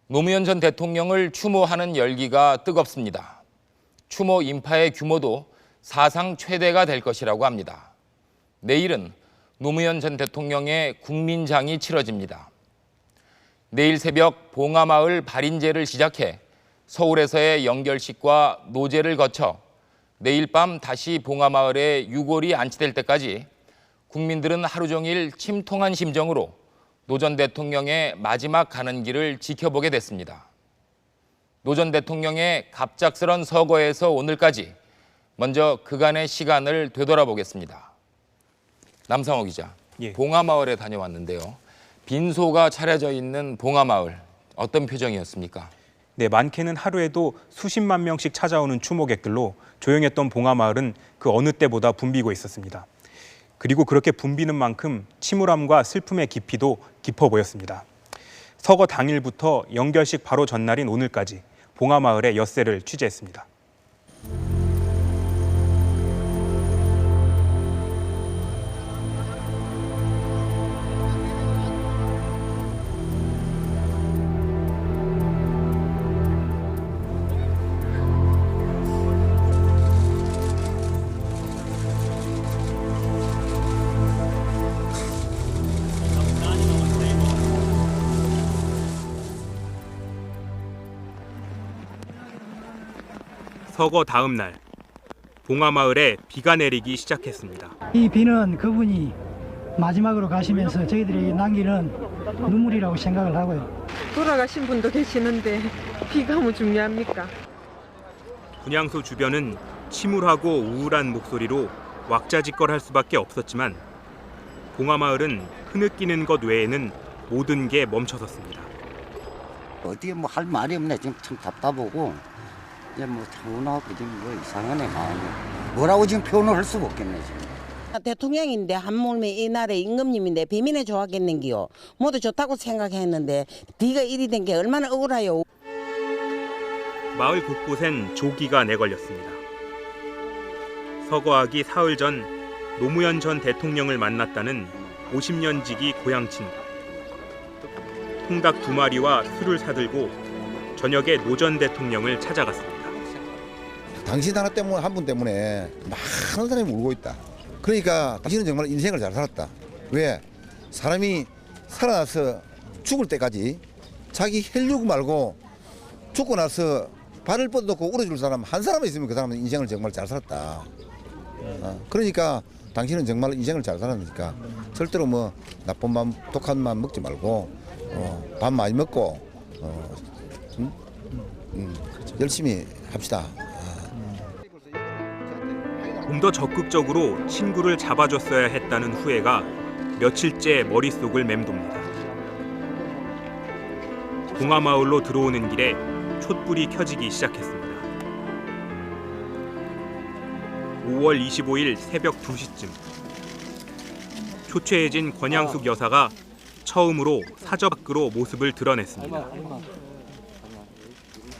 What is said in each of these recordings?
노무현 전 대통령을 추모하는 열기가 뜨겁습니다. 추모 인파의 규모도 사상 최대가 될 것이라고 합니다. 내일은 노무현 전 대통령의 국민장이 치러집니다. 내일 새벽 봉하마을 발인제를 시작해 서울에서의 영결식과 노제를 거쳐 내일 밤 다시 봉하마을에 유골이 안치될 때까지 국민들은 하루 종일 침통한 심정으로 노 전 대통령의 마지막 가는 길을 지켜보게 됐습니다. 노 전 대통령의 갑작스런 서거에서 오늘까지 먼저 그간의 시간을 되돌아보겠습니다. 남상호 기자, 봉하마을에 다녀왔는데요. 빈소가 차려져 있는 봉하마을, 어떤 표정이었습니까? 네, 많게는 하루에도 수십만 명씩 찾아오는 추모객들로 조용했던 봉하마을은 그 어느 때보다 붐비고 있었습니다. 그리고 그렇게 붐비는 만큼 침울함과 슬픔의 깊이도 깊어 보였습니다. 서거 당일부터 영결식 바로 전날인 오늘까지 봉하마을의 엿새를 취재했습니다. 서거 다음 날, 봉하마을에 비가 내리기 시작했습니다. 이 비는 그분이 마지막으로 가시면서 저희들에게 남기는 눈물이라고 생각을 하고요. 돌아가신 분도 계시는데 비가 뭐 중요합니까? 분향소 주변은 침울하고 우울한 목소리로 왁자지껄할 수밖에 없었지만 봉하마을은 흐느끼는 것 외에는 모든 게 멈춰섰습니다. 어디에 뭐 할 말이 없네. 지금 참 답답하고 이제 뭐 차분하고 지금 뭐 이상하네 마음이. 뭐라고 지금 표현을 할 수가 없겠네 지금. 대통령인데 한몸에 이 나라의 임금님인데 비민에 좋았겠는기요. 모두 좋다고 생각했는데 비가 이리 된 게 얼마나 억울해요. 마을 곳곳엔 조기가 내걸렸습니다. 서거하기 사흘 전 노무현 전 대통령을 만났다는 50년 지기 고향 친구. 통닭 2마리와 술을 사들고 저녁에 노 전 대통령을 찾아갔습니다. 당신 하나 때문에, 한 분 때문에 많은 사람이 울고 있다. 그러니까 당신은 정말 인생을 잘 살았다. 왜? 사람이 살아나서 죽을 때까지 자기 혈육 말고 죽고 나서 발을 뻗어놓고 울어줄 사람 한 사람이 있으면 그 사람은 인생을 정말 잘 살았다. 그러니까 당신은 정말 인생을 잘 살았으니까 절대로 뭐 나쁜 맘, 독한 맘 먹지 말고 밥 많이 먹고 열심히 합시다. 좀 더 적극적으로 친구를 잡아줬어야 했다는 후회가 며칠째 머릿속을 맴돕니다. 봉하마을로 들어오는 길에 촛불이 켜지기 시작했습니다. 5월 25일 새벽 2시쯤 초췌해진 권양숙 여사가 처음으로 사저 밖으로 모습을 드러냈습니다.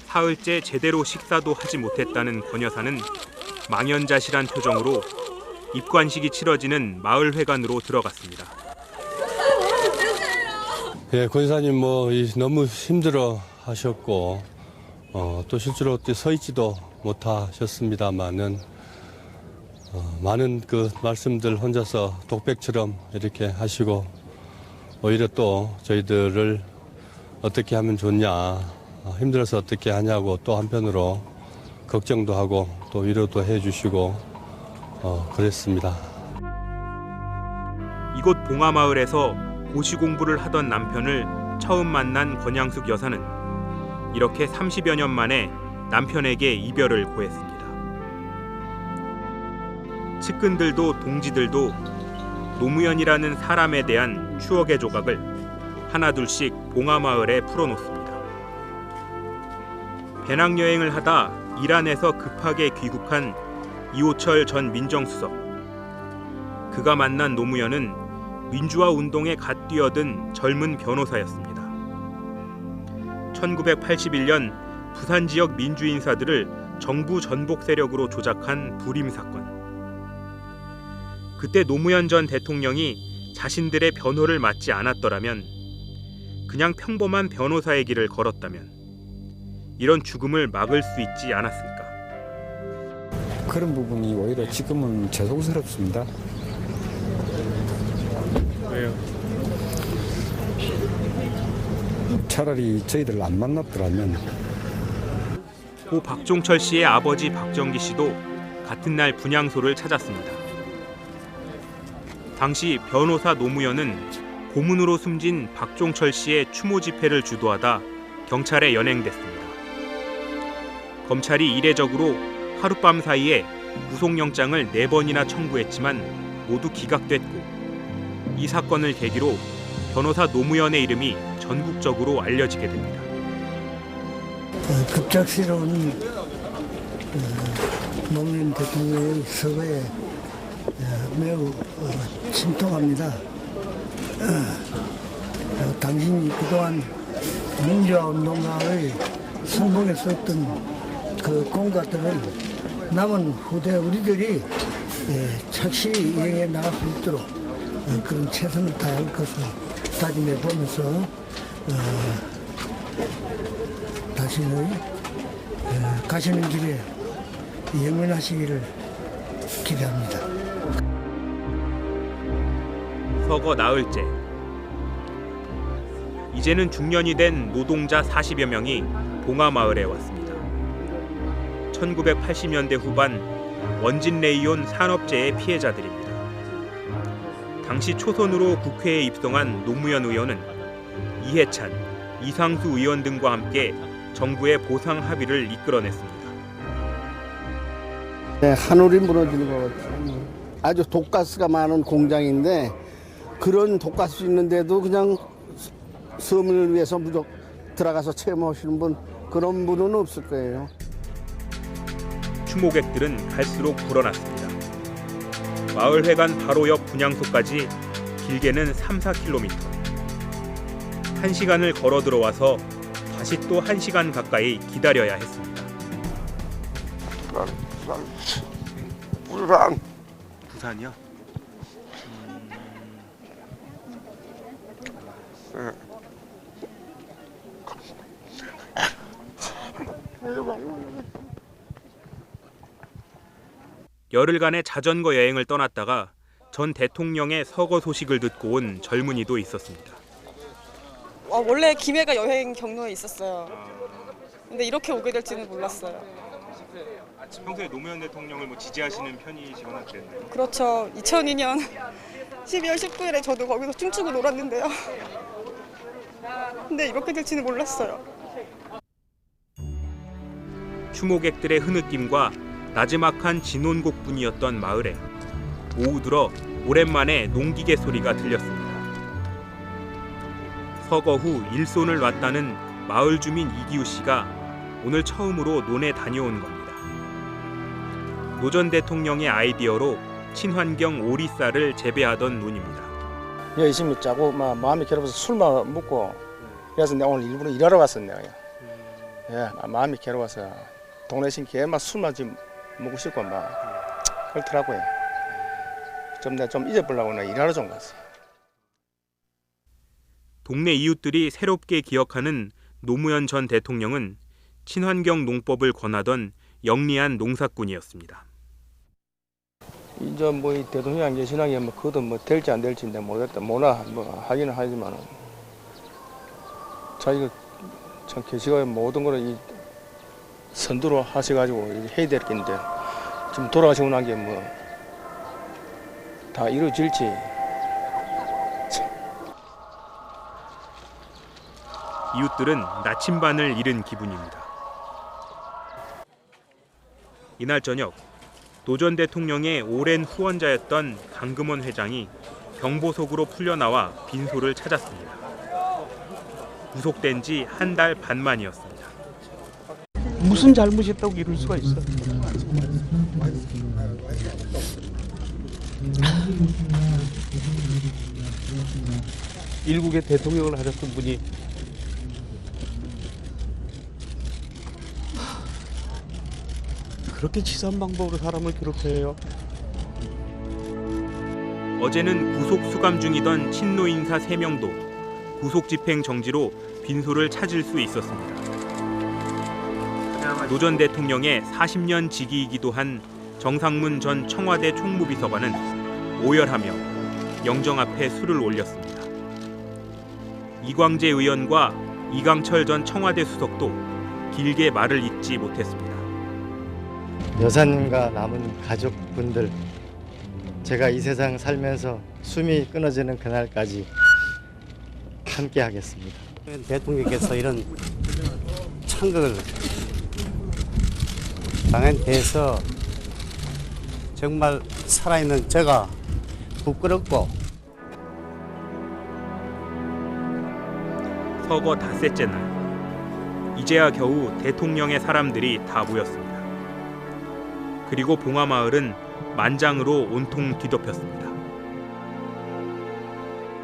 사흘째 제대로 식사도 하지 못했다는 권 여사는 망연자실한 표정으로 입관식이 치러지는 마을회관으로 들어갔습니다. 예, 권 여사님 너무 힘들어 하셨고 또 실제로 서 있지도 못하셨습니다만은 많은 그 말씀들 혼자서 독백처럼 이렇게 하시고 오히려 또 저희들을 어떻게 하면 좋냐, 힘들어서 어떻게 하냐고 또 한편으로 걱정도 하고 또 위로도 해주시고 그랬습니다. 이곳 봉하마을에서 고시 공부를 하던 남편을 처음 만난 권양숙 여사는 이렇게 30여 년 만에 남편에게 이별을 고했습니다. 측근들도 동지들도 노무현이라는 사람에 대한 추억의 조각을 하나둘씩 봉하마을에 풀어놓습니다. 배낭여행을 하다 이란에서 급하게 귀국한 이호철 전 민정수석. 그가 만난 노무현은 민주화 운동에 갓 뛰어든 젊은 변호사였습니다. 1981년 부산 지역 민주인사들을 정부 전복 세력으로 조작한 불임 사건. 그때 노무현 전 대통령이 자신들의 변호를 맡지 않았더라면 그냥 평범한 변호사의 길을 걸었다면 이런 죽음을 막을 수 있지 않았을까. 그런 부분이 오히려 지금은 죄송스럽습니다. 왜요? 차라리 저희들 안 만났더라면. 고 박종철 씨의 아버지 박정기 씨도 같은 날 분향소를 찾았습니다. 당시 변호사 노무현은 고문으로 숨진 박종철 씨의 추모 집회를 주도하다 경찰에 연행됐습니다. 검찰이 이례적으로 하룻밤 사이에 구속영장을 4번이나 청구했지만 모두 기각됐고, 이 사건을 계기로 변호사 노무현의 이름이 전국적으로 알려지게 됩니다. 급작스러운 노무현 대통령의 서거에 매우 침통합니다. 당신이 그동안 민주화 운동가의 선봉에 섰던 그 공과들을 남은 후대 우리들이 착실히 이행해 나갈 수 있도록 그런 최선을 다할 것을 다짐해 보면서 자신의 가시는 길에 영원하시기를 기대합니다. 서거 나흘째. 이제는 중년이 된 노동자 40여 명이 봉하마을에 왔습니다. 1980년대 후반 원진 레이온 산업재해 피해자들입니다. 당시 초선으로 국회에 입성한 노무현 의원은 이해찬, 이상수 의원 등과 함께 정부의 보상 합의를 이끌어냈습니다. 네, 하늘이 무너지는 것 같아요. 아주 독가스가 많은 공장인데 그런 독가스 있는데도 그냥 서민을 위해서 무조건 들어가서 체험하시는 분, 그런 분은 없을 거예요. 추모객들은 갈수록 불어났습니다. 마을회관 바로 옆 분향소까지 길게는 3-4km. 1시간을 걸어 들어와서 다시 또 1시간 가까이 기다려야 했습니다. 부산. 부산이요? 열흘간의 자전거 여행을 떠났다가 전 대통령의 서거 소식을 듣고 온 젊은이도 있었습니다. 원래 김해가 여행 경로에 있었어요. 근데 이렇게 오게 될지는 몰랐어요. 평소에 노무현 대통령을 지지하시는 편이시거나 그랬나요? 그렇죠. 2002년 12월 19일에 저도 거기서 춤추고 놀았는데요. 근데 이렇게 될지는 몰랐어요. 추모객들의 흐느낌과 나지막한 진혼곡뿐이었던 마을에 오후 들어 오랜만에 농기계 소리가 들렸습니다. 서거 후 일손을 놨다는 마을 주민 이기우 씨가 오늘 처음으로 논에 다녀온 겁니다. 노 전 대통령의 아이디어로 친환경 오리쌀을 재배하던 논입니다. 열심히 짜고 마음이 괴로워서 술만 먹고, 그래서 내가 오늘 일부러 일하러 왔었네요. 마음이 괴로워서 동네 신기에 술만 좀 먹고 싶고 그렇더라고요. 내가 좀 잊어보려고 일하러 좀 갔어요. 동네 이웃들이 새롭게 기억하는 노무현 전 대통령은 친환경 농법을 권하던 영리한 농사꾼이었습니다. 이제 이 대통령 계신하게 그것도 될지 안 될지 모르겠다. 하기는 하지만 자기가 참 계시가 모든 거를 선두로 하셔가지고 해야 될 건데 지금 돌아가시고 난 게 다 이루어질지. 이웃들은 나침반을 잃은 기분입니다. 이날 저녁 노 전 대통령의 오랜 후원자였던 강금원 회장이 병보석으로 풀려나와 빈소를 찾았습니다. 구속된 지 1달 반 만이었습니다. 무슨 잘못이었다고 이럴 수가 있어? 일국의 대통령을 하셨던 분이 그렇게 치사한 방법으로 사람을 괴롭혀요? 어제는 구속 수감 중이던 친노 인사 3명도 구속 집행 정지로 빈소를 찾을 수 있었습니다. 노 전 대통령의 40년 지기이기도 한 정상문 전 청와대 총무비서관은 오열하며 영정 앞에 술을 올렸습니다. 이광재 의원과 이강철 전 청와대 수석도 길게 말을 잇지 못했습니다. 여사님과 남은 가족분들, 제가 이 세상 살면서 숨이 끊어지는 그날까지 함께 하겠습니다. 대통령께서 이런 창극을 당한 데에서 정말 살아있는 제가 부끄럽고 서거 닷새째 날, 이제야 겨우 대통령의 사람들이 다 모였습니다. 그리고 봉화마을은 만장으로 온통 뒤덮였습니다.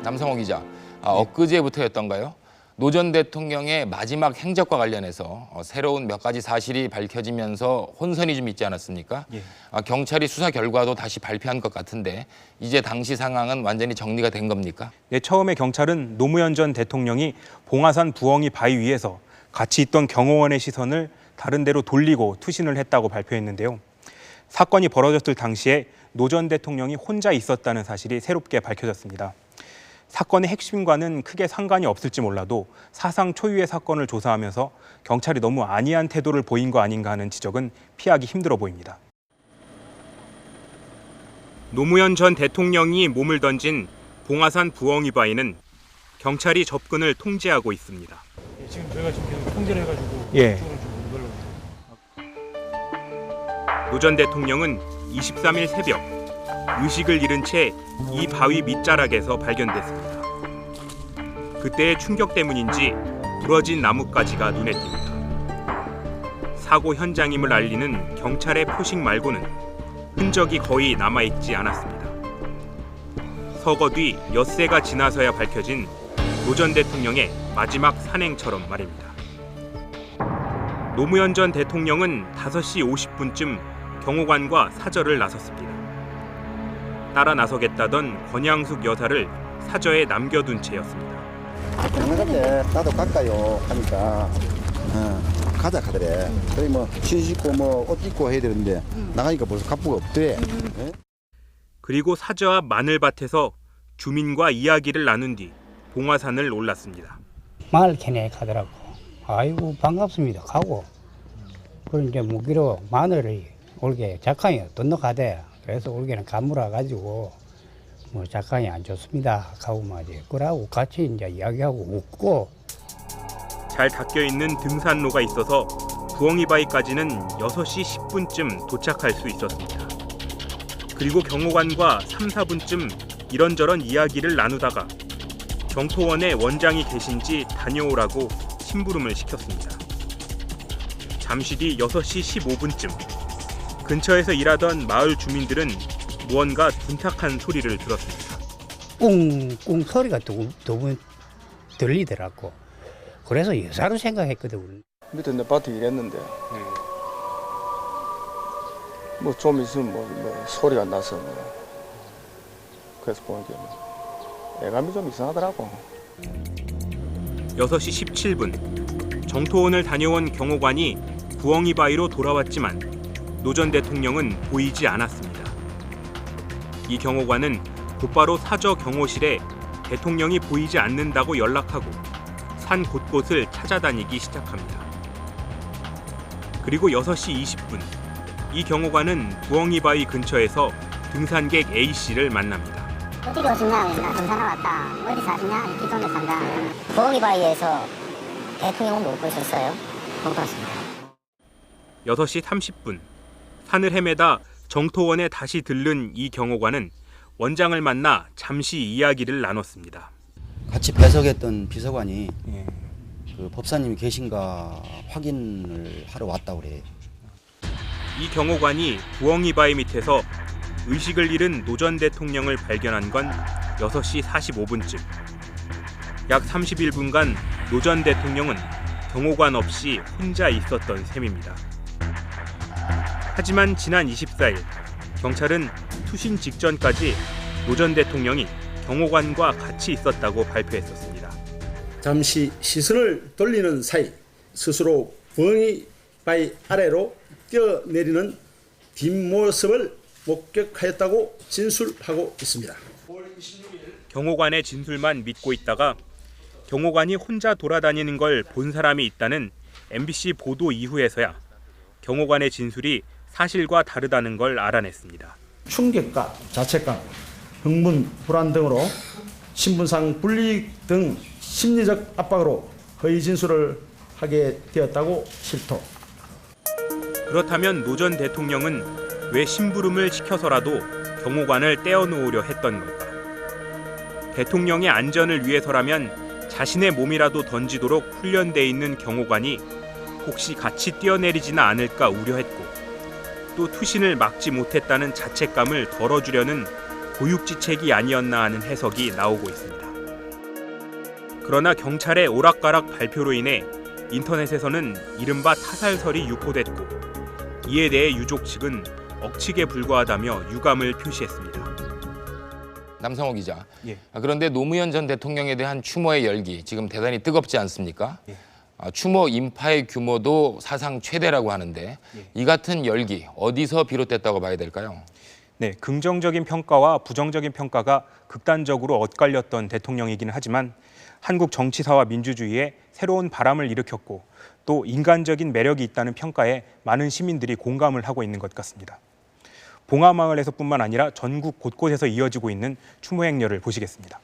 남성호 기자, 엊그제부터였던가요? 노 전 대통령의 마지막 행적과 관련해서 새로운 몇 가지 사실이 밝혀지면서 혼선이 좀 있지 않았습니까? 예. 경찰이 수사 결과도 다시 발표한 것 같은데 이제 당시 상황은 완전히 정리가 된 겁니까? 네, 처음에 경찰은 노무현 전 대통령이 봉화산 부엉이 바위 위에서 같이 있던 경호원의 시선을 다른 데로 돌리고 투신을 했다고 발표했는데요. 사건이 벌어졌을 당시에 노 전 대통령이 혼자 있었다는 사실이 새롭게 밝혀졌습니다. 사건의 핵심과는 크게 상관이 없을지 몰라도 사상 초유의 사건을 조사하면서 경찰이 너무 안이한 태도를 보인 거 아닌가 하는 지적은 피하기 힘들어 보입니다. 노무현 전 대통령이 몸을 던진 봉화산 부엉이 바위는 경찰이 접근을 통제하고 있습니다. 지금 저희가 지금 계속 통제를 해가지고 노 전 대통령은 23일 새벽 의식을 잃은 채 이 바위 밑자락에서 발견됐습니다. 그때의 충격 때문인지 부러진 나뭇가지가 눈에 띕니다. 사고 현장임을 알리는 경찰의 표식 말고는 흔적이 거의 남아있지 않았습니다. 서거 뒤 엿새가 지나서야 밝혀진 노 전 대통령의 마지막 산행처럼 말입니다. 노무현 전 대통령은 5시 50분쯤 경호관과 사저를 나섰습니다. 따라 나서겠다던 권양숙 여사를 사저에 남겨둔 채였습니다. 장난감에 나도 갈까요 하니까 가자 하더래. 그래 뭐 신씻고 뭐 옷 입고 해야 되는데 나가니까 벌써 갑부가 없대. 그리고 사저 앞 마늘밭에서 주민과 이야기를 나눈 뒤 봉화산을 올랐습니다. 마늘 캐내 가더라고. 아이고 반갑습니다. 가고. 그리고 이제 무기로 마늘을 올게 작가이 던너가대. 그래서 올게는 가물어 가지고 뭐 작가이 안 좋습니다. 가고 말이지. 그러고 같이 이제 이야기하고 웃고. 잘 닦여 있는 등산로가 있어서 부엉이바위까지는 6시 10분쯤 도착할 수 있었습니다. 그리고 경호관과 3, 4분쯤 이런저런 이야기를 나누다가 정토원에 원장이 계신지 다녀오라고 심부름을 시켰습니다. 잠시 뒤 6시 15분쯤 근처에서 일하던 마을 주민들은 무언가 둔탁한 소리를 들었습니다. 꿍꿍 소리가 두 번 들리더라고. 그래서 여사로 생각했거든. 밑에 내 밭에 일했는데 뭐 좀 있으면 뭐 소리가 나서 그래서 보니까 애감이 좀 이상하더라고. 6시 17분 정토원을 다녀온 경호관이 부엉이 바위로 돌아왔지만 노 전 대통령은 보이지 않았습니다. 이 경호관은 곧바로 사저 경호실에 대통령이 보이지 않는다고 연락하고 산 곳곳을 찾아다니기 시작합니다. 그리고 6시 20분 이 경호관은 부엉이 바위 근처에서 등산객 A씨를 만납니다. 어떻게 오셨냐? 나 등산하러 왔다. 어디 사시냐? 이 동네 산다. 부엉이 바위에서 대통령은 못 보셨어요? 못 봤습니다. 6시 30분 산을 헤매다 정토원에 다시 들른 이 경호관은 원장을 만나 잠시 이야기를 나눴습니다. 같이 배석했던 비서관이 그 법사님이 계신가 확인을 하러 왔다고 그래. 이 경호관이 부엉이 바위 밑에서 의식을 잃은 노 전 대통령을 발견한 건 6시 45분쯤. 약 31분간 노 전 대통령은 경호관 없이 혼자 있었던 셈입니다. 하지만 지난 24일 경찰은 투신 직전까지 노 전 대통령이 경호관과 같이 있었다고 발표했었습니다. 잠시 시선을 돌리는 사이 스스로 부엉이 바위 아래로 뛰어내리는 뒷모습을 목격하였다고 진술하고 있습니다. 경호관의 진술만 믿고 있다가 경호관이 혼자 돌아다니는 걸 본 사람이 있다는 MBC 보도 이후에서야 경호관의 진술이 사실과 다르다는 걸 알아냈습니다. 충격과 자책감, 흥분, 불안 등으로 신분상 불이익 등 심리적 압박으로 허위 진술을 하게 되었다고 실토. 그렇다면 노 전 대통령은 왜 심부름을 시켜서라도 경호관을 떼어놓으려 했던 걸까? 대통령의 안전을 위해서라면 자신의 몸이라도 던지도록 훈련돼 있는 경호관이 혹시 같이 뛰어내리지는 않을까 우려했고, 또 투신을 막지 못했다는 자책감을 덜어주려는 고육지책이 아니었나 하는 해석이 나오고 있습니다. 그러나 경찰의 오락가락 발표로 인해 인터넷에서는 이른바 타살설이 유포됐고, 이에 대해 유족 측은 억측에 불과하다며 유감을 표시했습니다. 남성호 기자. 그런데 노무현 전 대통령에 대한 추모의 열기 지금 대단히 뜨겁지 않습니까? 추모 인파의 규모도 사상 최대라고 하는데 이 같은 열기 어디서 비롯됐다고 봐야 될까요? 네, 긍정적인 평가와 부정적인 평가가 극단적으로 엇갈렸던 대통령이긴 하지만 한국 정치사와 민주주의에 새로운 바람을 일으켰고 또 인간적인 매력이 있다는 평가에 많은 시민들이 공감을 하고 있는 것 같습니다. 봉하마을에서뿐만 아니라 전국 곳곳에서 이어지고 있는 추모 행렬을 보시겠습니다.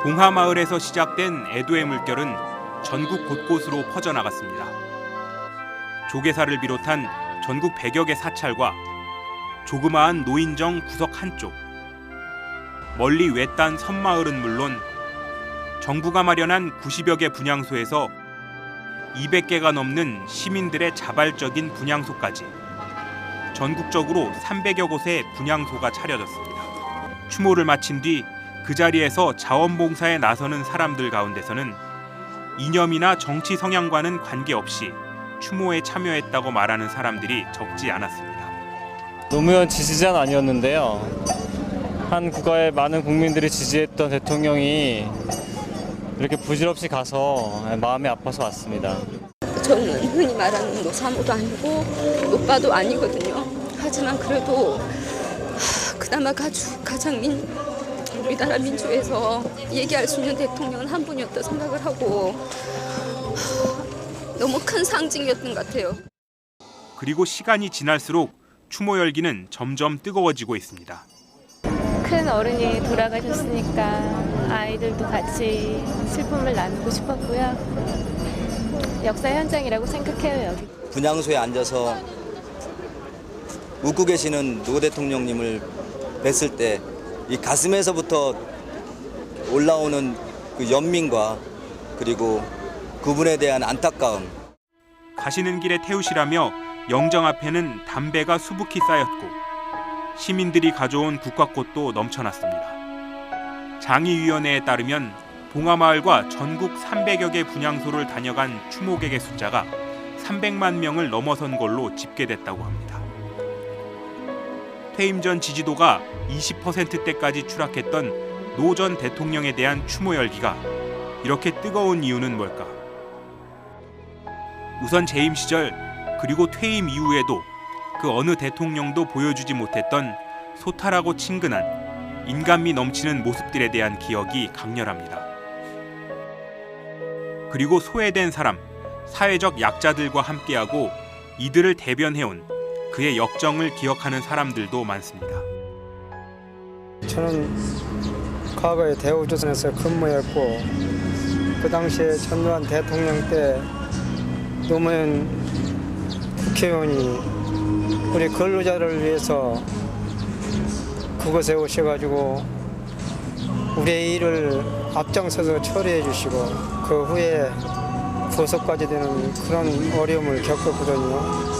봉하마을에서 시작된 애도의 물결은 전국 곳곳으로 퍼져나갔습니다. 조계사를 비롯한 전국 100여 개 사찰과 조그마한 노인정 구석 한쪽, 멀리 외딴 섬마을은 물론 정부가 마련한 90여 개 분향소에서 200개가 넘는 시민들의 자발적인 분향소까지 전국적으로 300여 곳의 분향소가 차려졌습니다. 추모를 마친 뒤 그 자리에서 자원봉사에 나서는 사람들 가운데서는 이념이나 정치 성향과는 관계없이 추모에 참여했다고 말하는 사람들이 적지 않았습니다. 노무현 지지자는 아니었는데요. 한 국가의 많은 국민들이 지지했던 대통령이 이렇게 부질없이 가서 마음이 아파서 왔습니다. 저는 흔히 말하는 노사모도 아니고 노빠도 아니거든요. 하지만 그래도 그나마 가장 우리나라 민주에서 얘기할 수 있는 대통령은 한 분이었다 생각을 하고 너무 큰 상징이었던 것 같아요. 그리고 시간이 지날수록 추모 열기는 점점 뜨거워지고 있습니다. 큰 어른이 돌아가셨으니까 아이들도 같이 슬픔을 나누고 싶었고요. 역사 현장이라고 생각해요, 여기. 분향소에 앉아서 웃고 계시는 노 대통령님을 뵀을 때 이 가슴에서부터 올라오는 그 연민과 그리고 그분에 대한 안타까움. 가시는 길에 태우시라며 영정 앞에는 담배가 수북히 쌓였고 시민들이 가져온 국화꽃도 넘쳐났습니다. 장의위원회에 따르면 봉하마을과 전국 300여 개 분향소를 다녀간 추모객의 숫자가 300만 명을 넘어선 걸로 집계됐다고 합니다. 퇴임 전 지지도가 20%대까지 추락했던 노 전 대통령에 대한 추모 열기가 이렇게 뜨거운 이유는 뭘까? 우선 재임 시절 그리고 퇴임 이후에도 그 어느 대통령도 보여주지 못했던 소탈하고 친근한 인간미 넘치는 모습들에 대한 기억이 강렬합니다. 그리고 소외된 사람, 사회적 약자들과 함께하고 이들을 대변해온 그의 역정을 기억하는 사람들도 많습니다. 저는 과거에 대우조선에서 근무했고 그 당시에 전두환 대통령 때 노무현 국회의원이 우리 근로자를 위해서 그곳에 오셔가지고 우리의 일을 앞장서서 처리해 주시고 그 후에 구속까지 되는 그런 어려움을 겪었거든요.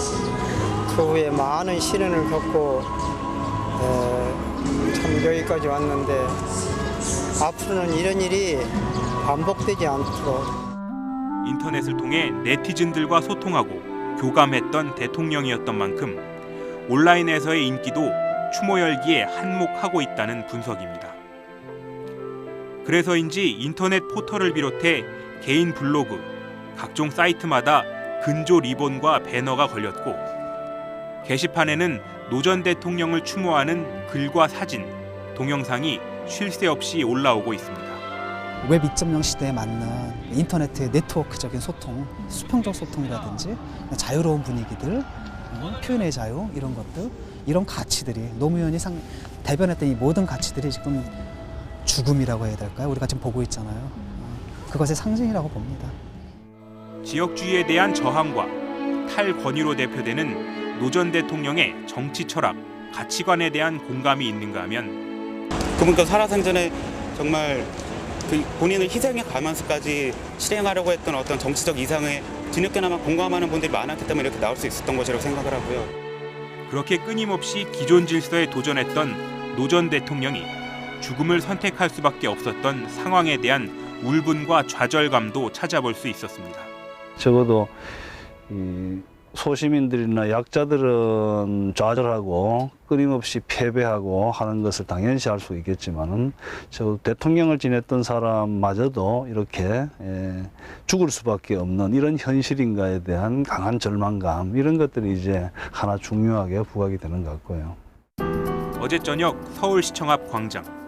그 후에 많은 시련을 겪고 참 여기까지 왔는데 앞으로는 이런 일이 반복되지 않도록 인터넷을 통해 네티즌들과 소통하고 교감했던 대통령이었던 만큼 온라인에서의 인기도 추모 열기에 한몫하고 있다는 분석입니다. 그래서인지 인터넷 포털을 비롯해 개인 블로그, 각종 사이트마다 근조 리본과 배너가 걸렸고 게시판에는 노 전 대통령을 추모하는 글과 사진, 동영상이 쉴 새 없이 올라오고 있습니다. 웹 2.0 시대에 맞는 인터넷의 네트워크적인 소통, 수평적 소통이라든지 자유로운 분위기들, 표현의 자유 이런 것들, 이런 가치들이 노무현이 대변했던 이 모든 가치들이 지금 죽음이라고 해야 될까요? 우리가 지금 보고 있잖아요. 그것의 상징이라고 봅니다. 지역주의에 대한 저항과 탈권위로 대표되는 노 전 대통령의 정치 철학, 가치관에 대한 공감이 있는가 하면 그분과 살아생전에 정말 그 본인을 희생해 가면서까지 실행하려고 했던 어떤 정치적 이상에 뒤늦게나마 공감하는 분들이 많았기 때문에 이렇게 나올 수 있었던 것이라고 생각을 하고요. 그렇게 끊임없이 기존 질서에 도전했던 노 전 대통령이 죽음을 선택할 수밖에 없었던 상황에 대한 울분과 좌절감도 찾아볼 수 있었습니다. 적어도 이 소시민들이나 약자들은 좌절하고 끊임없이 패배하고 하는 것을 당연시 할 수 있겠지만은 저 대통령을 지냈던 사람마저도 이렇게 죽을 수밖에 없는 이런 현실인가에 대한 강한 절망감, 이런 것들이 이제 하나 중요하게 부각이 되는 것 같고요. 어제 저녁 서울시청 앞 광장.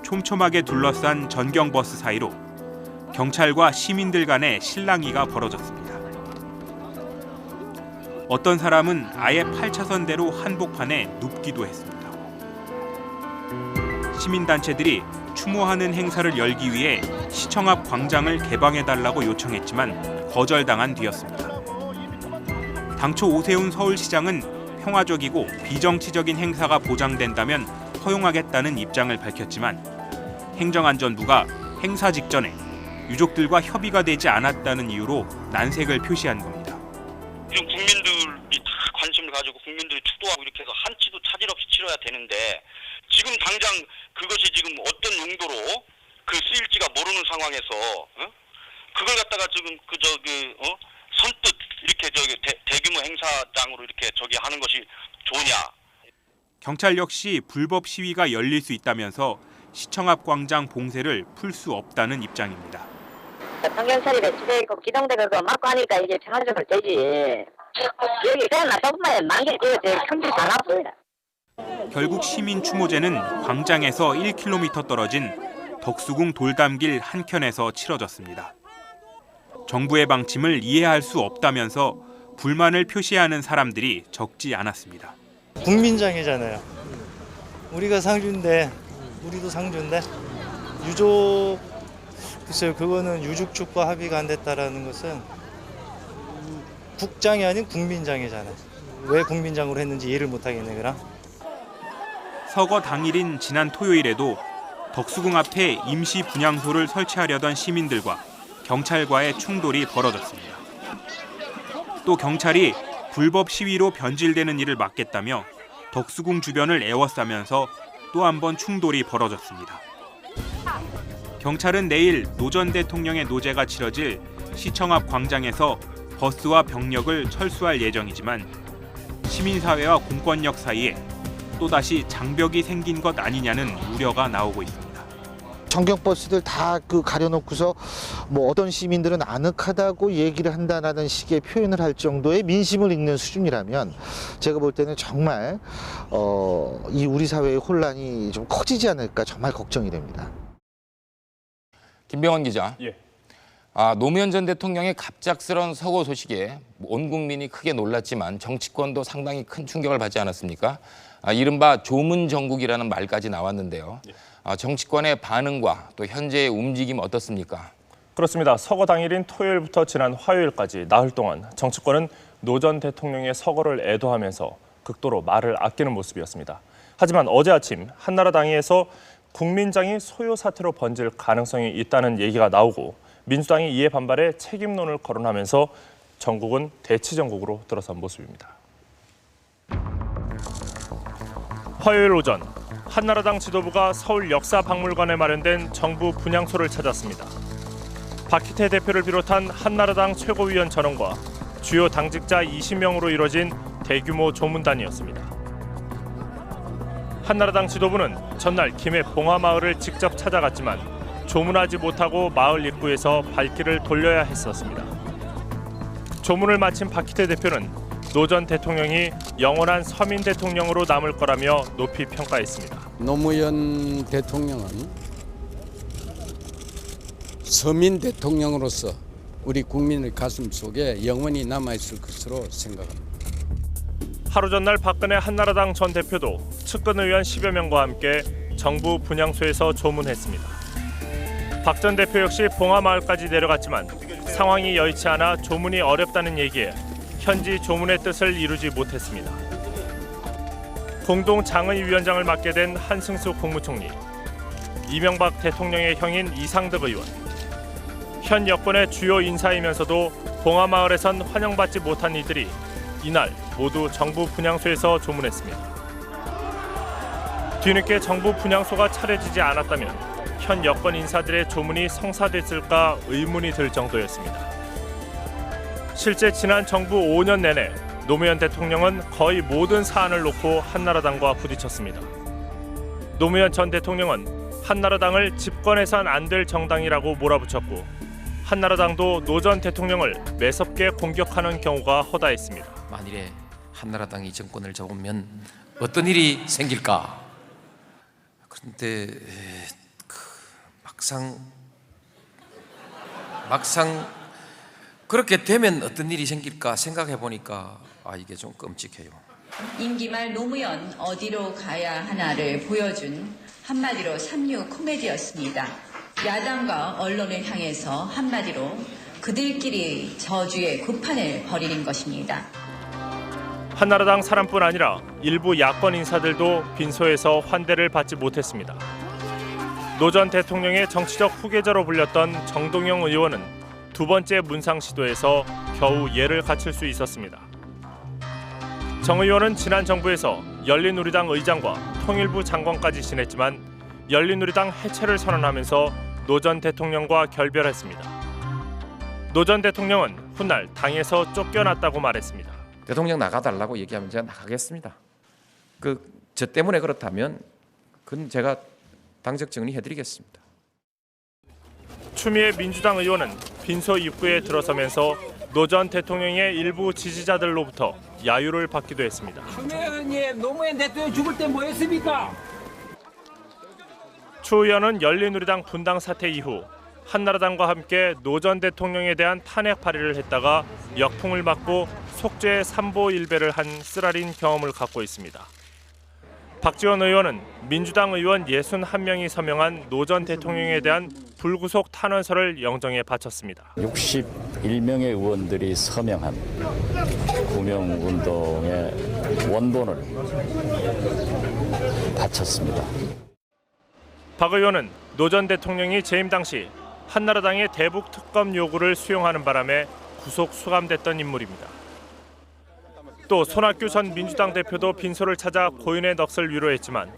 촘촘하게 둘러싼 전경버스 사이로 경찰과 시민들 간의 실랑이가 벌어졌습니다. 어떤 사람은 아예 8차선대로 한복판에 눕기도 했습니다. 시민단체들이 추모하는 행사를 열기 위해 시청 앞 광장을 개방해달라고 요청했지만 거절당한 뒤였습니다. 당초 오세훈 서울시장은 평화적이고 비정치적인 행사가 보장된다면 허용하겠다는 입장을 밝혔지만 행정안전부가 행사 직전에 유족들과 협의가 되지 않았다는 이유로 난색을 표시한 겁니다. 지금 국민들이 다 관심을 가지고 국민들이 추도하고 이렇게 해서 한치도 차질 없이 치러야 되는데 지금 당장 그것이 지금 어떤 용도로 쓰일지가 모르는 상황에서 그걸 갖다가 지금 선뜻 이렇게 대규모 행사장으로 이렇게 하는 것이 좋으냐? 경찰 역시 불법 시위가 열릴 수 있다면서 시청 앞 광장 봉쇄를 풀 수 없다는 입장입니다. 경찰이 배치돼 있고 기동대 그거 막고 하니까 이게 평화적으로 되지. 여기 그냥 나서보면 만개 뛰어서 큰길 다 나쁘다. 결국 시민 추모제는 광장에서 1km 떨어진 덕수궁 돌담길 한켠에서 치러졌습니다. 정부의 방침을 이해할 수 없다면서 불만을 표시하는 사람들이 적지 않았습니다. 국민장이잖아요. 우리가 상주인데 우리도 상주인데 유족 글쎄요, 그거는 유족 측과 합의가 안 됐다라는 것은 국장이 아닌 국민장이잖아요. 왜 국민장으로 했는지 이해를 못하겠네, 그럼. 서거 당일인 지난 토요일에도 덕수궁 앞에 임시 분향소를 설치하려던 시민들과 경찰과의 충돌이 벌어졌습니다. 또 경찰이 불법 시위로 변질되는 일을 막겠다며 덕수궁 주변을 에워싸면서 또 한 번 충돌이 벌어졌습니다. 경찰은 내일 노 전 대통령의 노제가 치러질 시청 앞 광장에서 버스와 병력을 철수할 예정이지만 시민사회와 공권력 사이에 또다시 장벽이 생긴 것 아니냐는 우려가 나오고 있습니다. 전경버스들 다 가려놓고서 뭐 어떤 시민들은 아늑하다고 얘기를 한다라는 식의 표현을 할 정도의 민심을 읽는 수준이라면 제가 볼 때는 정말 이 우리 사회의 혼란이 좀 커지지 않을까 정말 걱정이 됩니다. 김병헌 기자. 예. 노무현 전 대통령의 갑작스러운 서거 소식에 온 국민이 크게 놀랐지만 정치권도 상당히 큰 충격을 받지 않았습니까? 이른바 조문정국이라는 말까지 나왔는데요. 정치권의 반응과 또 현재의 움직임 어떻습니까? 그렇습니다. 서거 당일인 토요일부터 지난 화요일까지 나흘 동안 정치권은 노 전 대통령의 서거를 애도하면서 극도로 말을 아끼는 모습이었습니다. 하지만 어제 아침 한나라당에서 국민장이 소요 사태로 번질 가능성이 있다는 얘기가 나오고 민주당이 이에 반발해 책임론을 거론하면서 전국은 대치 정국으로 들어선 모습입니다. 화요일 오전 한나라당 지도부가 서울 역사박물관에 마련된 정부 분향소를 찾았습니다. 박희태 대표를 비롯한 한나라당 최고위원 전원과 주요 당직자 20명으로 이뤄진 대규모 조문단이었습니다. 한나라당 지도부는 전날 김해 봉화마을을 직접 찾아갔지만 조문하지 못하고 마을 입구에서 발길을 돌려야 했었습니다. 조문을 마친 박희태 대표는 노 전 대통령이 영원한 서민 대통령으로 남을 거라며 높이 평가했습니다. 노무현 대통령은 서민 대통령으로서 우리 국민의 가슴 속에 영원히 남아있을 것으로 생각합니다. 하루 전날 박근혜 한나라당 전 대표도 측근 의원 10여 명과 함께 정부 분향소에서 조문했습니다. 박 전 대표 역시 봉화마을까지 내려갔지만 상황이 여의치 않아 조문이 어렵다는 얘기에 현지 조문의 뜻을 이루지 못했습니다. 공동 장의위원장을 맡게 된 한승수 국무총리, 이명박 대통령의 형인 이상득 의원, 현 여권의 주요 인사이면서도 봉화마을에선 환영받지 못한 이들이 이날 모두 정부 분향소에서 조문했습니다. 뒤늦게 정부 분향소가 차려지지 않았다면 현 여권 인사들의 조문이 성사됐을까 의문이 들 정도였습니다. 실제 지난 정부 5년 내내 노무현 대통령은 거의 모든 사안을 놓고 한나라당과 부딪혔습니다. 노무현 전 대통령은 한나라당을 집권해선 안 될 정당이라고 몰아붙였고 한나라당도 노 전 대통령을 매섭게 공격하는 경우가 허다했습니다. 만일에 한나라당이 정권을 잡으면 어떤 일이 생길까? 그런데 막상 그렇게 되면 어떤 일이 생길까 생각해 보니까 이게 좀 끔찍해요. 임기 말 노무현 어디로 가야 하나를 보여준 한마디로 3.6 코미디였습니다. 야당과 언론을 향해서 한마디로 그들끼리 저주의 구판을 벌이는 것입니다. 한나라당 사람뿐 아니라 일부 야권 인사들도 빈소에서 환대를 받지 못했습니다. 노 전 대통령의 정치적 후계자로 불렸던 정동영 의원은 두 번째 문상 시도에서 겨우 예를 갖출 수 있었습니다. 정 의원은 지난 정부에서 열린우리당 의장과 통일부 장관까지 지냈지만 열린우리당 해체를 선언하면서 노 전 대통령과 결별했습니다. 노 전 대통령은 훗날 당에서 쫓겨났다고 말했습니다. 대통령 나가달라고 얘기하면 제가 나가겠습니다. 저 때문에 그렇다면 그건 제가 당적 정리해드리겠습니다. 추미애 민주당 의원은 빈소 입구에 들어서면서 노 전 대통령의 일부 지지자들로부터 야유를 받기도 했습니다. 추미애 의원님, 노무현 대통령 죽을 때 뭐 했습니까? 추 의원은 열린우리당 분당 사태 이후 한나라당과 함께 노 전 대통령에 대한 탄핵 발의를 했다가 역풍을 맞고 속죄 삼보일배를 한 쓰라린 경험을 갖고 있습니다. 박지원 의원은 민주당 의원 61명이 서명한 노 전 대통령에 대한 불구속 탄원서를 영정에 바쳤습니다. 61명의 의원들이 서명한 구명운동의 원본을 바쳤습니다. 박 의원은 노 전 대통령이 재임 당시 한나라당의 대북 특검 요구를 수용하는 바람에 구속 수감됐던 인물입니다. 또 손학규 전 민주당 대표도 빈소를 찾아 고인의 넋을 위로했지만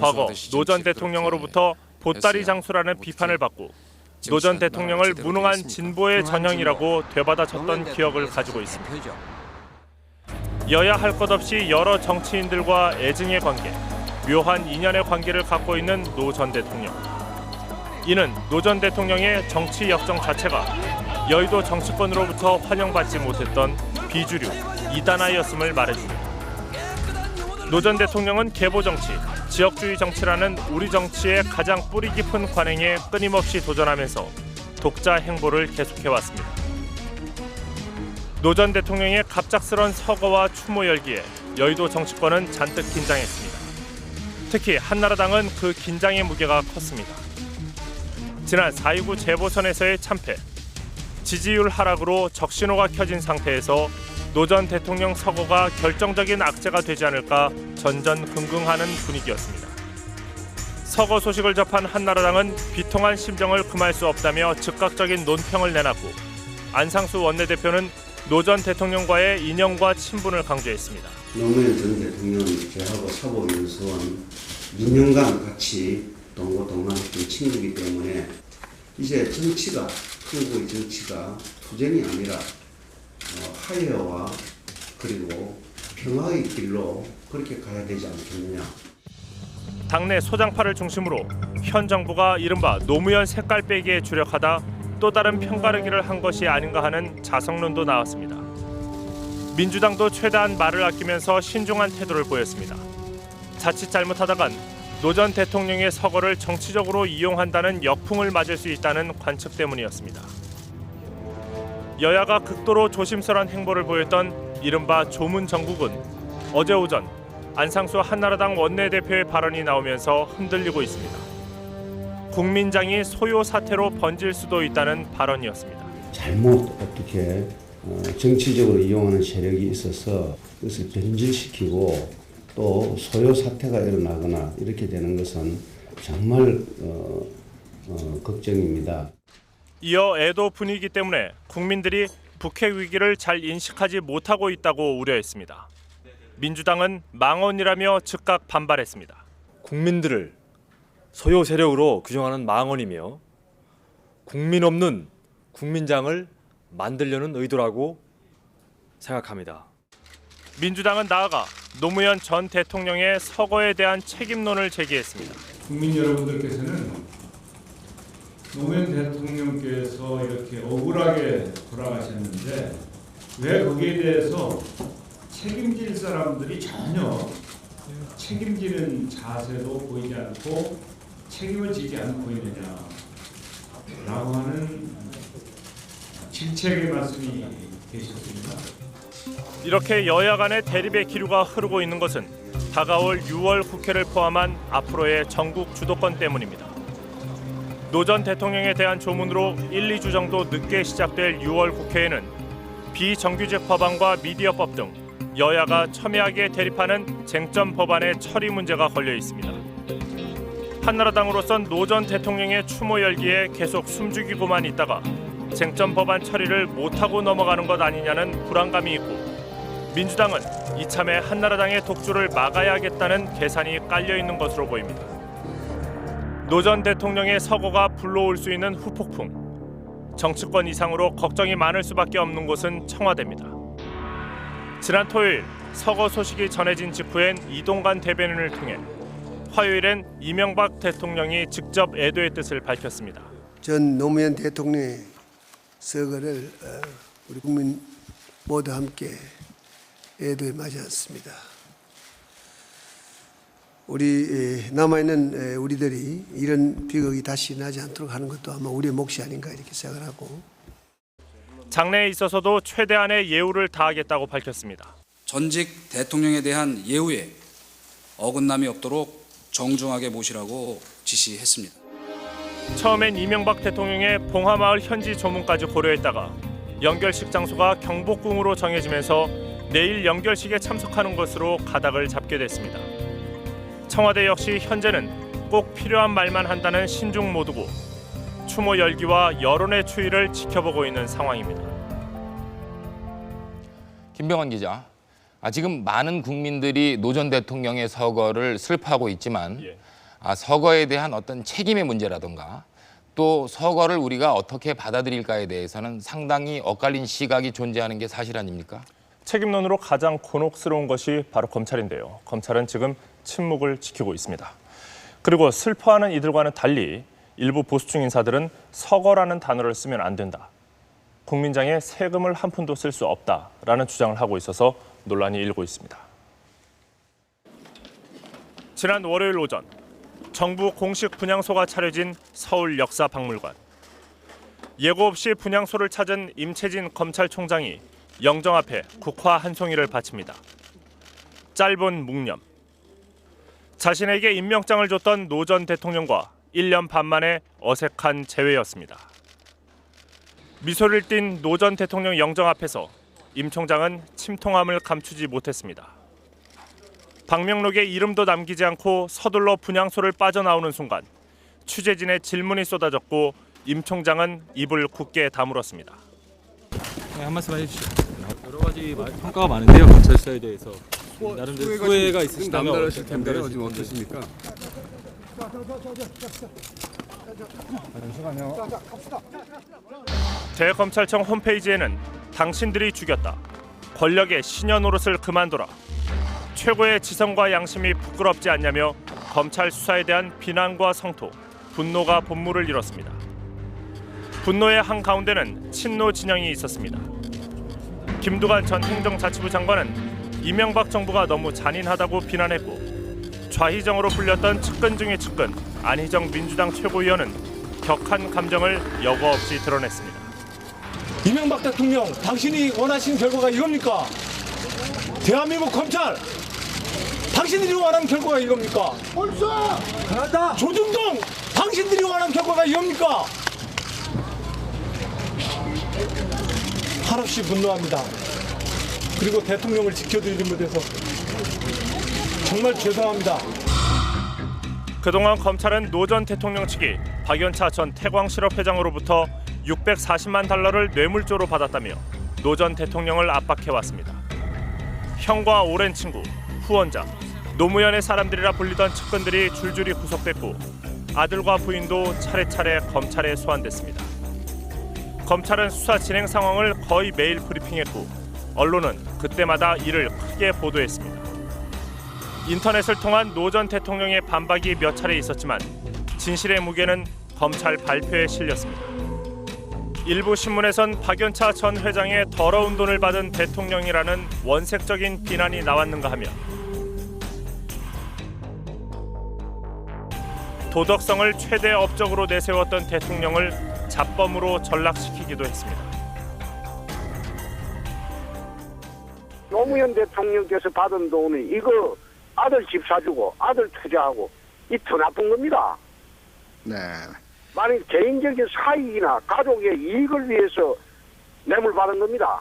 과거 노 전 대통령으로부터 보따리 장수라는 비판을 받고 노 전 대통령을 무능한 진보의 전형이라고 되받아쳤던 기억을 가지고 있습니다. 여야 할 것 없이 여러 정치인들과 애증의 관계, 묘한 인연의 관계를 갖고 있는 노 전 대통령. 이는 노 전 대통령의 정치 역정 자체가 여의도 정치권으로부터 환영받지 못했던 비주류, 이단아이였음을 말해줍니다. 노 전 대통령은 계보정치, 지역주의 정치라는 우리 정치의 가장 뿌리 깊은 관행에 끊임없이 도전하면서 독자 행보를 계속해왔습니다. 노 전 대통령의 갑작스런 서거와 추모 열기에 여의도 정치권은 잔뜩 긴장했습니다. 특히 한나라당은 그 긴장의 무게가 컸습니다. 지난 4.29 재보선에서의 참패, 지지율 하락으로 적신호가 켜진 상태에서 노 전 대통령 서거가 결정적인 악재가 되지 않을까 전전긍긍하는 분위기였습니다. 서거 소식을 접한 한나라당은 비통한 심정을 금할 수 없다며 즉각적인 논평을 내놨고 안상수 원내대표는 노 전 대통령과의 인연과 친분을 강조했습니다. 노무현 전 대통령 저하고 사법연수원 6년간 같이 동고동락했던 친구이기 때문에 이제 정치가, 한국의 정치가 투쟁이 아니라 화해와 그리고 평화의 길로 그렇게 가야 되지 않겠느냐. 당내 소장파를 중심으로 현 정부가 이른바 노무현 색깔 빼기에 주력하다 또 다른 편가르기를 한 것이 아닌가 하는 자성론도 나왔습니다. 민주당도 최대한 말을 아끼면서 신중한 태도를 보였습니다. 자칫 잘못하다간 노 전 대통령의 서거를 정치적으로 이용한다는 역풍을 맞을 수 있다는 관측 때문이었습니다. 여야가 극도로 조심스러운 행보를 보였던 이른바 조문 정국은 어제 오전 안상수 한나라당 원내대표의 발언이 나오면서 흔들리고 있습니다. 국민장이 소요 사태로 번질 수도 있다는 발언이었습니다. 잘못 어떻게 정치적으로 이용하는 세력이 있어서 그것을 변질시키고 또 소요 사태가 일어나거나 이렇게 되는 것은 정말 걱정입니다. 이어 애도 분위기 때문에 국민들이 북핵 위기를 잘 인식하지 못하고 있다고 우려했습니다. 민주당은 망언이라며 즉각 반발했습니다. 국민들을 소요 세력으로 규정하는 망언이며 국민 없는 국민장을 만들려는 의도라고 생각합니다. 민주당은 나아가 노무현 전 대통령의 서거에 대한 책임론을 제기했습니다. 국민 여러분들께서는 노무현 대통령께서 이렇게 억울하게 돌아가셨는데 왜 거기에 대해서 책임질 사람들이 전혀 책임지는 자세도 보이지 않고 책임을 지지 않고 있느냐라고 하는 질책의 말씀이 계셨습니다. 이렇게 여야 간의 대립의 기류가 흐르고 있는 것은 다가올 6월 국회를 포함한 앞으로의 전국 주도권 때문입니다. 노 전 대통령에 대한 조문으로 1, 2주 정도 늦게 시작될 6월 국회에는 비정규직 법안과 미디어법 등 여야가 첨예하게 대립하는 쟁점 법안의 처리 문제가 걸려 있습니다. 한나라당으로선 노 전 대통령의 추모 열기에 계속 숨죽이고만 있다가 쟁점 법안 처리를 못하고 넘어가는 것 아니냐는 불안감이 있고 민주당은 이참에 한나라당의 독주를 막아야겠다는 계산이 깔려 있는 것으로 보입니다. 노 전 대통령의 서거가 불러올 수 있는 후폭풍. 정치권 이상으로 걱정이 많을 수밖에 없는 곳은 청와대입니다. 지난 토요일 서거 소식이 전해진 직후엔 이동관 대변인을 통해 화요일엔 이명박 대통령이 직접 애도의 뜻을 밝혔습니다. 전 노무현 대통령의 서거를 우리 국민 모두 함께 애도에 맞이 않습니다. 우리 남아있는 우리들이 이런 비극이 다시 나지 않도록 하는 것도 아마 우리의 몫이 아닌가 이렇게 생각을 하고 장래에 있어서도 최대한의 예우를 다하겠다고 밝혔습니다. 전직 대통령에 대한 예우에 어긋남이 없도록 정중하게 모시라고 지시했습니다. 처음엔 이명박 대통령의 봉하마을 현지 조문까지 고려했다가 연결식 장소가 경복궁으로 정해지면서 내일 연결식에 참석하는 것으로 가닥을 잡게 됐습니다. 청와대 역시 현재는 꼭 필요한 말만 한다는 신중 모드고 추모 열기와 여론의 추이를 지켜보고 있는 상황입니다. 김병원 기자, 지금 많은 국민들이 노 전 대통령의 서거를 슬퍼하고 있지만 서거에 대한 어떤 책임의 문제라든가 또 서거를 우리가 어떻게 받아들일까에 대해서는 상당히 엇갈린 시각이 존재하는 게 사실 아닙니까? 책임론으로 가장 곤혹스러운 것이 바로 검찰인데요. 검찰은 지금 침묵을 지키고 있습니다. 그리고 슬퍼하는 이들과는 달리 일부 보수층 인사들은 서거라는 단어를 쓰면 안 된다. 국민장에 세금을 한 푼도 쓸 수 없다라는 주장을 하고 있어서 논란이 일고 있습니다. 지난 월요일 오전 정부 공식 분향소가 차려진 서울역사박물관. 예고 없이 분향소를 찾은 임채진 검찰총장이 영정 앞에 국화 한 송이를 바칩니다. 짧은 묵념. 자신에게 임명장을 줬던 노 전 대통령과 1년 반 만에 어색한 재회였습니다. 미소를 띤 노 전 대통령 영정 앞에서 임 총장은 침통함을 감추지 못했습니다. 방명록에 이름도 남기지 않고 서둘러 분향소를 빠져나오는 순간 취재진의 질문이 쏟아졌고 임 총장은 입을 굳게 다물었습니다. 네, 한 말씀 해주시죠. 여러 가지 평가가 많은데요. 검찰 수사에 대해서 나름대로 후회가 있으시다면 남다르실 텐데요. 지금 어떠십니까? 잠시만요. 대검찰청 홈페이지에는 당신들이 죽였다. 권력의 신여 노릇을 그만둬라. 최고의 지성과 양심이 부끄럽지 않냐며 검찰 수사에 대한 비난과 성토, 분노가 본물을 이뤘습니다. 분노의 한가운데는 친노 진영이 있었습니다. 김두관 전 행정자치부 장관은 이명박 정부가 너무 잔인하다고 비난했고, 좌희정으로 불렸던 측근 중의 측근 안희정 민주당 최고위원은 격한 감정을 여과 없이 드러냈습니다. 이명박 대통령, 당신이 원하시는 결과가 이겁니까? 대한민국 검찰, 당신들이 원하는 결과가 이겁니까? 그렇다. 조중동, 당신들이 원하는 결과가 이겁니까? 한없이 분노합니다. 그리고 대통령을 지켜드리지 못해서 정말 죄송합니다. 그동안 검찰은 노 전 대통령 측이 박연차 전 태광실업회장으로부터 640만 달러를 뇌물조로 받았다며 노 전 대통령을 압박해왔습니다. 형과 오랜 친구, 후원자, 노무현의 사람들이라 불리던 측근들이 줄줄이 구속됐고, 아들과 부인도 차례차례 검찰에 소환됐습니다. 검찰은 수사 진행 상황을 거의 매일 브리핑했고, 언론은 그때마다 이를 크게 보도했습니다. 인터넷을 통한 노 전 대통령의 반박이 몇 차례 있었지만 진실의 무게는 검찰 발표에 실렸습니다. 일부 신문에선 박연차 전 회장의 더러운 돈을 받은 대통령이라는 원색적인 비난이 나왔는가 하며 도덕성을 최대 업적으로 내세웠던 대통령을 잡범으로 전락시키기도 했습니다. 노무현 대통령께서 받은 돈은 이거 아들 집 사주고 아들 투자하고 이 더 나쁜 겁니다. 네. 만약 개인적인 사익이나 가족의 이익을 위해서 뇌물 받은 겁니다.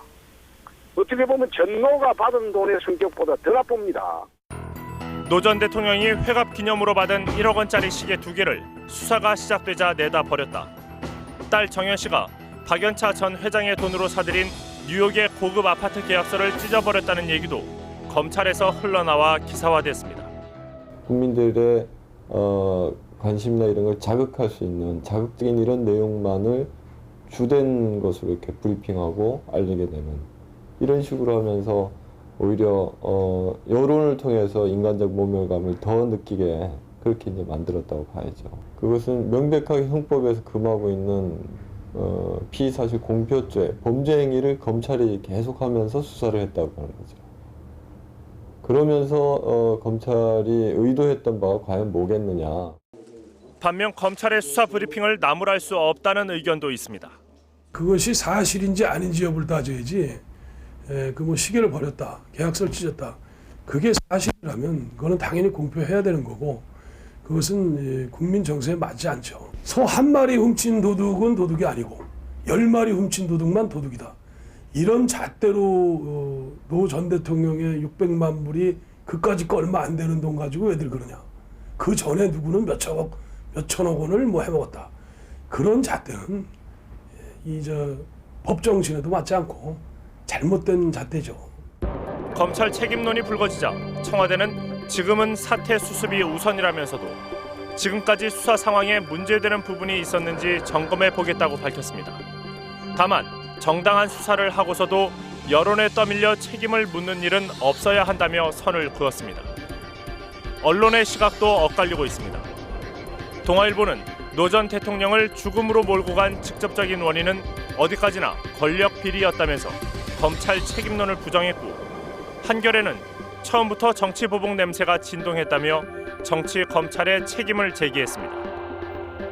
어떻게 보면 전노가 받은 돈의 성격보다 더 나쁩니다. 노 전 대통령이 회갑 기념으로 받은 1억 원짜리 시계 2개를 수사가 시작되자 내다 버렸다. 딸 정연 씨가 박연차 전 회장의 돈으로 사들인 뉴욕의 고급 아파트 계약서를 찢어버렸다는 얘기도 검찰에서 흘러나와 기사화됐습니다. 국민들의 관심이나 이런 걸 자극할 수 있는 자극적인 이런 내용만을 주된 것으로 이렇게 브리핑하고 알리게 되는 이런 식으로 하면서 오히려 여론을 통해서 인간적 모멸감을 더 느끼게 그렇게 이제 만들었다고 봐야죠. 그것은 명백하게 형법에서 금하고 있는 피의사실 공표죄, 범죄 행위를 검찰이 계속하면서 수사를 했다고 하는 거죠. 그러면서 검찰이 의도했던 바가 과연 뭐겠느냐. 반면 검찰의 수사 브리핑을 나무랄 수 없다는 의견도 있습니다. 그것이 사실인지 아닌지 여부를 따져야지. 그 뭐 시계를 버렸다, 계약서를 찢었다. 그게 사실이라면 그거는 당연히 공표해야 되는 거고, 그것은 국민 정서에 맞지 않죠. 소 한 마리 훔친 도둑은 도둑이 아니고 10마리 훔친 도둑만 도둑이다. 이런 잣대로 노 전 대통령의 600만 불이 그까짓 거 얼마 안 되는 돈 가지고 왜들 그러냐. 그 전에 누구는 몇천억 원을 뭐 해먹었다. 그런 잣대는 법 정신에도 맞지 않고 잘못된 잣대죠. 검찰 책임론이 불거지자 청와대는 지금은 사태 수습이 우선이라면서도 지금까지 수사 상황에 문제되는 부분이 있었는지 점검해 보겠다고 밝혔습니다. 다만 정당한 수사를 하고서도 여론에 떠밀려 책임을 묻는 일은 없어야 한다며 선을 그었습니다. 언론의 시각도 엇갈리고 있습니다. 동아일보는 노 전 대통령을 죽음으로 몰고 간 직접적인 원인은 어디까지나 권력 비리였다면서 검찰 책임론을 부정했고, 한겨레는 처음부터 정치 보복 냄새가 진동했다며 정치 검찰의 책임을 제기했습니다.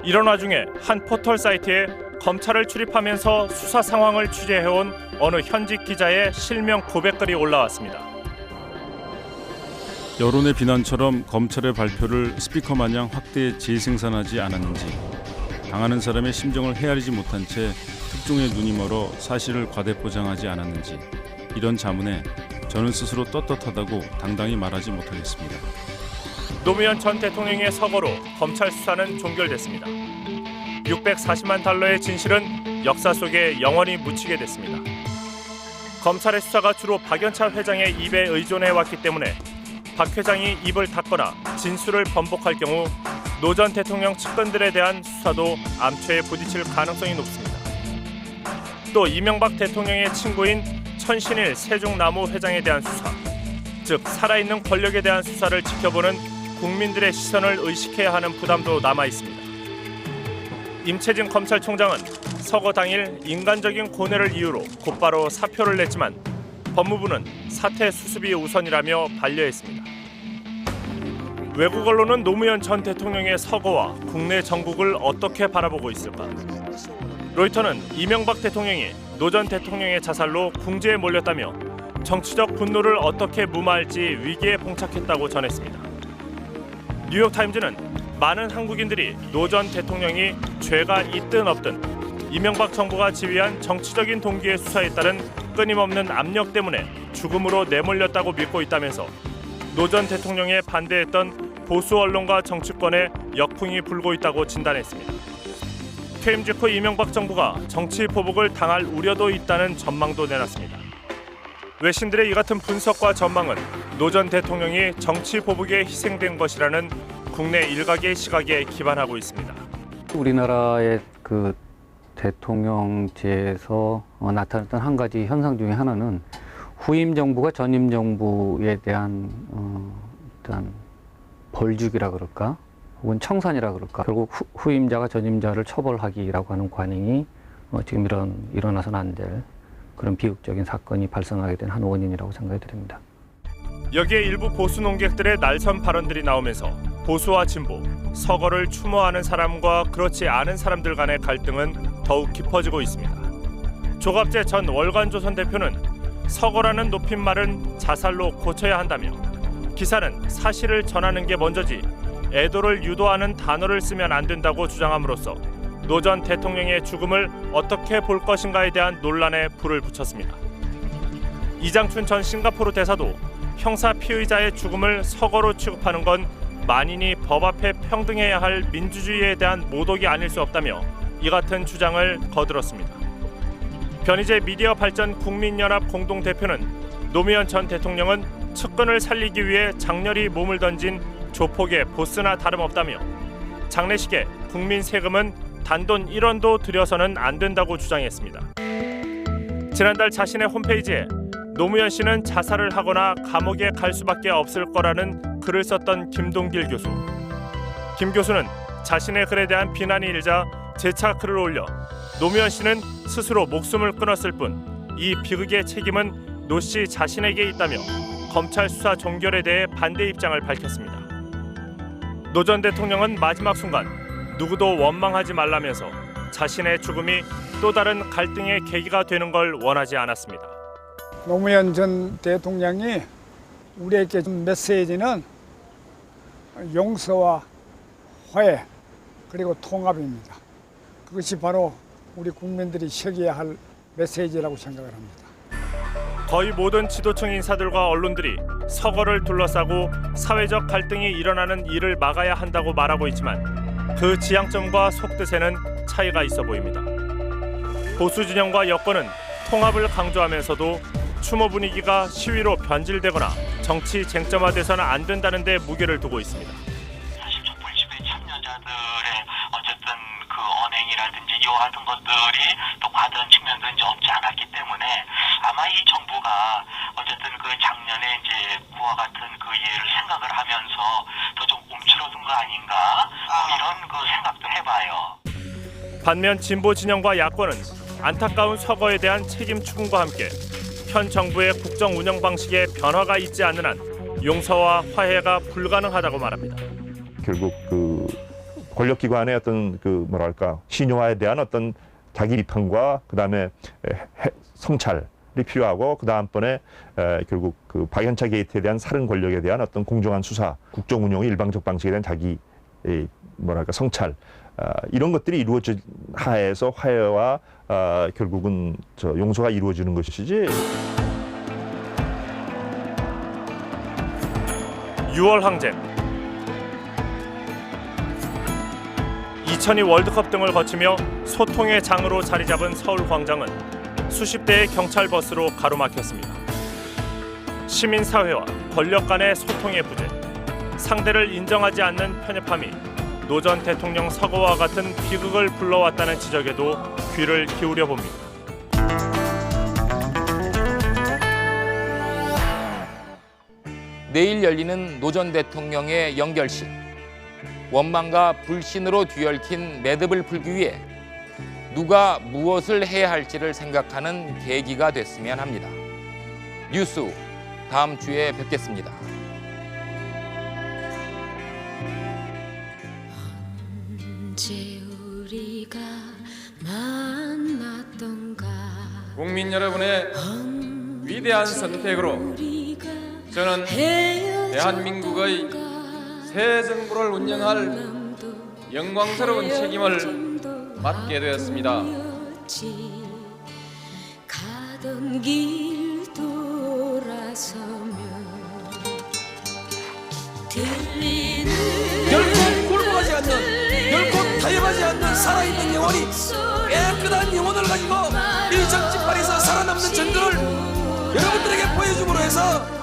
이런 와중에 한 포털 사이트에 검찰을 출입하면서 수사 상황을 취재해온 어느 현직 기자의 실명 고백글이 올라왔습니다. 여론의 비난처럼 검찰의 발표를 스피커 마냥 확대 재생산하지 않았는지, 당하는 사람의 심정을 헤아리지 못한 채 특종의 눈이 멀어 사실을 과대 포장하지 않았는지, 이런 자문에 저는 스스로 떳떳하다고 당당히 말하지 못하겠습니다. 노무현 전 대통령의 서거로 검찰 수사는 종결됐습니다. 640만 달러의 진실은 역사 속에 영원히 묻히게 됐습니다. 검찰의 수사가 주로 박연차 회장의 입에 의존해왔기 때문에 박 회장이 입을 닫거나 진술을 번복할 경우 노 전 대통령 측근들에 대한 수사도 암초에 부딪힐 가능성이 높습니다. 또 이명박 대통령의 친구인 천신일 세종나무 회장에 대한 수사, 즉 살아있는 권력에 대한 수사를 지켜보는 국민들의 시선을 의식해야 하는 부담도 남아 있습니다. 임채진 검찰총장은 서거 당일 인간적인 고뇌를 이유로 곧바로 사표를 냈지만 법무부는 사태 수습이 우선이라며 반려했습니다. 외국 언론은 노무현 전 대통령의 서거와 국내 정국을 어떻게 바라보고 있을까? 로이터는 이명박 대통령이 노 전 대통령의 자살로 궁지에 몰렸다며 정치적 분노를 어떻게 무마할지 위기에 봉착했다고 전했습니다. 뉴욕타임즈는 많은 한국인들이 노 전 대통령이 죄가 있든 없든 이명박 정부가 지휘한 정치적인 동기의 수사에 따른 끊임없는 압력 때문에 죽음으로 내몰렸다고 믿고 있다면서 노 전 대통령에 반대했던 보수 언론과 정치권에 역풍이 불고 있다고 진단했습니다. 퇴임 직후 이명박 정부가 정치 보복을 당할 우려도 있다는 전망도 내놨습니다. 외신들의 이 같은 분석과 전망은 노 전 대통령이 정치 보복에 희생된 것이라는 국내 일각의 시각에 기반하고 있습니다. 우리나라의 그 대통령제에서 나타났던 한 가지 현상 중에 하나는 후임 정부가 전임 정부에 대한 어떤 벌주기라 그럴까, 혹은 청산이라 그럴까, 결국 후임자가 전임자를 처벌하기라고 하는 관행이 지금 일어나서는 안 될 그런 비극적인 사건이 발생하게 된 한 원인이라고 생각이 됩니다. 여기에 일부 보수 논객들의 날선 발언들이 나오면서 보수와 진보, 서거를 추모하는 사람과 그렇지 않은 사람들 간의 갈등은 더욱 깊어지고 있습니다. 조갑재 전 월간조선 대표는 서거라는 높임말은 자살로 고쳐야 한다며 기사는 사실을 전하는 게 먼저지 애도를 유도하는 단어를 쓰면 안 된다고 주장함으로써 노 전 대통령의 죽음을 어떻게 볼 것인가에 대한 논란에 불을 붙였습니다. 이장춘 전 싱가포르 대사도 형사 피의자의 죽음을 서거로 취급하는 건 만인이 법 앞에 평등해야 할 민주주의에 대한 모독이 아닐 수 없다며 이 같은 주장을 거들었습니다. 변희재 미디어 발전 국민연합 공동대표는 노무현 전 대통령은 측근을 살리기 위해 장렬히 몸을 던진 조폭의 보스나 다름없다며 장례식에 국민 세금은 단돈 1원도 들여서는 안 된다고 주장했습니다. 지난달 자신의 홈페이지에 노무현 씨는 자살을 하거나 감옥에 갈 수밖에 없을 거라는 글을 썼던 김동길 교수. 김 교수는 자신의 글에 대한 비난이 일자 재차 글을 올려 노무현 씨는 스스로 목숨을 끊었을 뿐 이 비극의 책임은 노 씨 자신에게 있다며 검찰 수사 종결에 대해 반대 입장을 밝혔습니다. 노 전 대통령은 마지막 순간 누구도 원망하지 말라면서 자신의 죽음이 또 다른 갈등의 계기가 되는 걸 원하지 않았습니다. 노무현 전 대통령이 우리에게 준 메시지는 용서와 화해 그리고 통합입니다. 그것이 바로 우리 국민들이 새겨야 할 메시지라고 생각을 합니다. 거의 모든 지도층 인사들과 언론들이 서거를 둘러싸고 사회적 갈등이 일어나는 일을 막아야 한다고 말하고 있지만 그 지향점과 속뜻에는 차이가 있어 보입니다. 보수 진영과 여권은 통합을 강조하면서도 추모 분위기가 시위로 변질되거나 정치 쟁점화돼서는 안 된다는 데 무게를 두고 있습니다. 사실 촛불 집회 참여자들의 어쨌든 그 언행이라든지 이 같은 것들이 또 과도한 측면도 이제 없지 않았기 때문에 아마 이 정부가 어쨌든 그 작년에 이제 그와 같은 그 예를 생각을 하면서 더 좀 움츠러든 거 아닌가 이런 그 생각도 해봐요. 반면 진보 진영과 야권은 안타까운 서거에 대한 책임 추궁과 함께 현 정부의 국정 운영 방식에 변화가 있지 않는 한 용서와 화해가 불가능하다고 말합니다. 결국 그 권력기관의 어떤 그 뭐랄까 신용화에 대한 어떤 자기 비판과 그다음에 성찰이 필요하고 그 다음번에 결국 그 박연차 게이트에 대한 살인 권력에 대한 어떤 공정한 수사, 국정 운영의 일방적 방식에 대한 자기 뭐랄까 성찰 이런 것들이 이루어진 하에서 화해와 결국은 용서가 이루어지는 것이지. 6월 항쟁, 2002 월드컵 등을 거치며 소통의 장으로 자리 잡은 서울 광장은 수십 대의 경찰 버스로 가로막혔습니다. 시민사회와 권력 간의 소통의 부재, 상대를 인정하지 않는 편협함이 노 전 대통령 서거와 같은 비극을 불러왔다는 지적에도 귀를 기울여 봅니다. 내일 열리는 노 전 대통령의 영결식, 원망과 불신으로 뒤얽힌 매듭을 풀기 위해 누가 무엇을 해야 할지를 생각하는 계기가 됐으면 합니다. 뉴스 다음 주에 뵙겠습니다. 언제 우리가 만났던가. 국민 여러분의 위대한 선택으로 저는 대한민국의 새 정부를 운영할 영광스러운 책임을 맡게 되었습니다. 가던 길 돌아서면 들리는 결코 굴복하지 않는, 결코 타협하지 않는 살아있는 영혼이 깨끗한 영혼을 가지고 이 정치판에서 살아남는 전도를 여러분들에게 보여줌으로 해서